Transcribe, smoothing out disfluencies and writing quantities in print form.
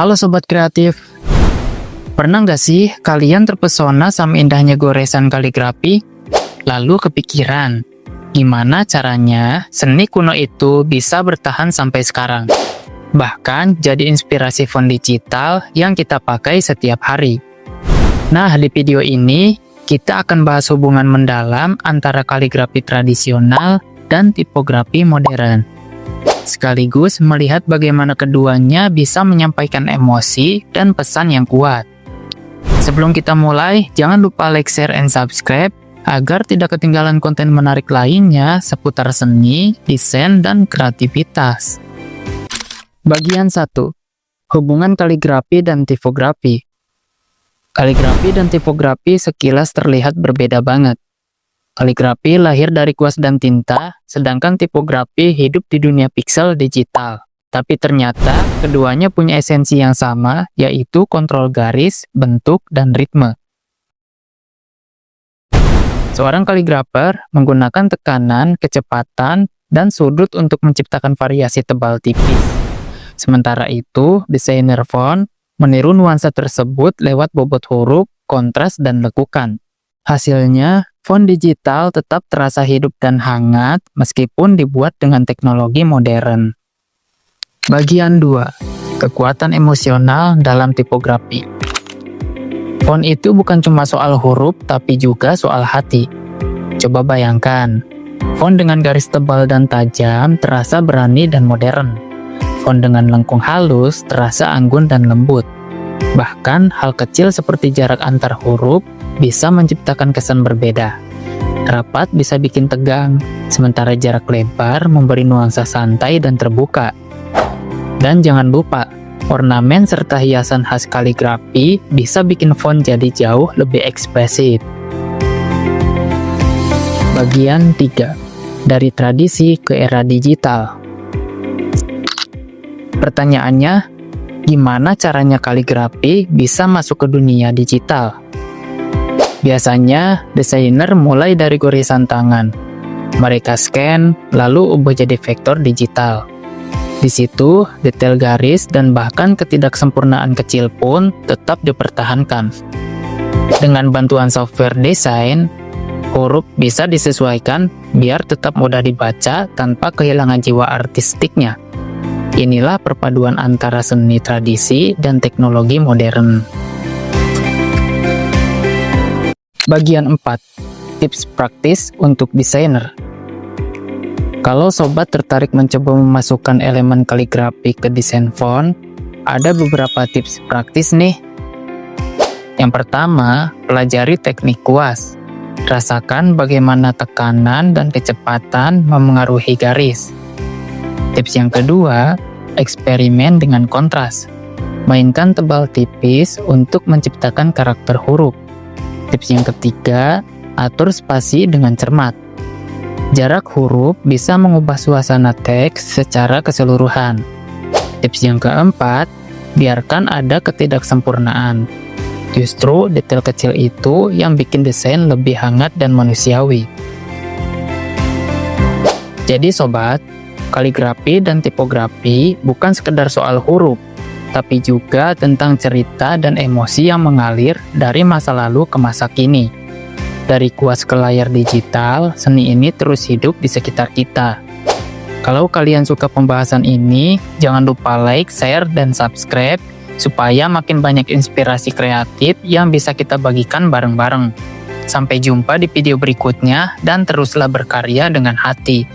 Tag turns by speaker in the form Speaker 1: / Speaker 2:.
Speaker 1: Halo Sobat Kreatif, pernah nggak sih kalian terpesona sama indahnya goresan kaligrafi? Lalu kepikiran, gimana caranya seni kuno itu bisa bertahan sampai sekarang? Bahkan jadi inspirasi font digital yang kita pakai setiap hari. Nah, di video ini kita akan bahas hubungan mendalam antara kaligrafi tradisional dan tipografi modern. Sekaligus melihat bagaimana keduanya bisa menyampaikan emosi dan pesan yang kuat. Sebelum kita mulai, jangan lupa like, share, and subscribe agar tidak ketinggalan konten menarik lainnya seputar seni, desain, dan kreativitas. Bagian 1. Hubungan kaligrafi dan tipografi. Kaligrafi dan tipografi sekilas terlihat berbeda banget. Kaligrafi lahir dari kuas dan tinta, sedangkan tipografi hidup di dunia piksel digital. Tapi ternyata keduanya punya esensi yang sama, yaitu kontrol garis, bentuk, dan ritme. Seorang kaligrafer menggunakan tekanan, kecepatan, dan sudut untuk menciptakan variasi tebal tipis. Sementara itu, desainer font meniru nuansa tersebut lewat bobot huruf, kontras, dan lekukan. Hasilnya, font digital tetap terasa hidup dan hangat meskipun dibuat dengan teknologi modern. Bagian 2. Kekuatan emosional dalam tipografi. Font itu bukan cuma soal huruf, tapi juga soal hati. Coba bayangkan, font dengan garis tebal dan tajam terasa berani dan modern. Font dengan lengkung halus terasa anggun dan lembut. Bahkan hal kecil seperti jarak antar huruf bisa menciptakan kesan berbeda. Rapat bisa bikin tegang, sementara jarak lebar memberi nuansa santai dan terbuka. Dan jangan lupa, ornamen serta hiasan khas kaligrafi bisa bikin font jadi jauh lebih ekspresif. Bagian 3. Dari tradisi ke era digital. Pertanyaannya, gimana caranya kaligrafi bisa masuk ke dunia digital? Biasanya, desainer mulai dari goresan tangan. Mereka scan, lalu ubah jadi vektor digital. Di situ, detail garis dan bahkan ketidaksempurnaan kecil pun tetap dipertahankan. Dengan bantuan software desain, huruf bisa disesuaikan biar tetap mudah dibaca tanpa kehilangan jiwa artistiknya. Inilah perpaduan antara seni tradisi dan teknologi modern. Bagian 4. Tips praktis untuk desainer. Kalau sobat tertarik mencoba memasukkan elemen kaligrafi ke desain font, ada beberapa tips praktis nih. Yang pertama, pelajari teknik kuas. Rasakan bagaimana tekanan dan kecepatan memengaruhi garis. Tips yang kedua, eksperimen dengan kontras. Mainkan tebal tipis untuk menciptakan karakter huruf. Tips yang ketiga, atur spasi dengan cermat. Jarak huruf bisa mengubah suasana teks secara keseluruhan. Tips yang keempat, biarkan ada ketidaksempurnaan. Justru detail kecil itu yang bikin desain lebih hangat dan manusiawi. Jadi sobat, kaligrafi dan tipografi bukan sekedar soal huruf, tapi juga tentang cerita dan emosi yang mengalir dari masa lalu ke masa kini. Dari kuas ke layar digital, seni ini terus hidup di sekitar kita. Kalau kalian suka pembahasan ini, jangan lupa like, share, dan subscribe supaya makin banyak inspirasi kreatif yang bisa kita bagikan bareng-bareng. Sampai jumpa di video berikutnya dan teruslah berkarya dengan hati.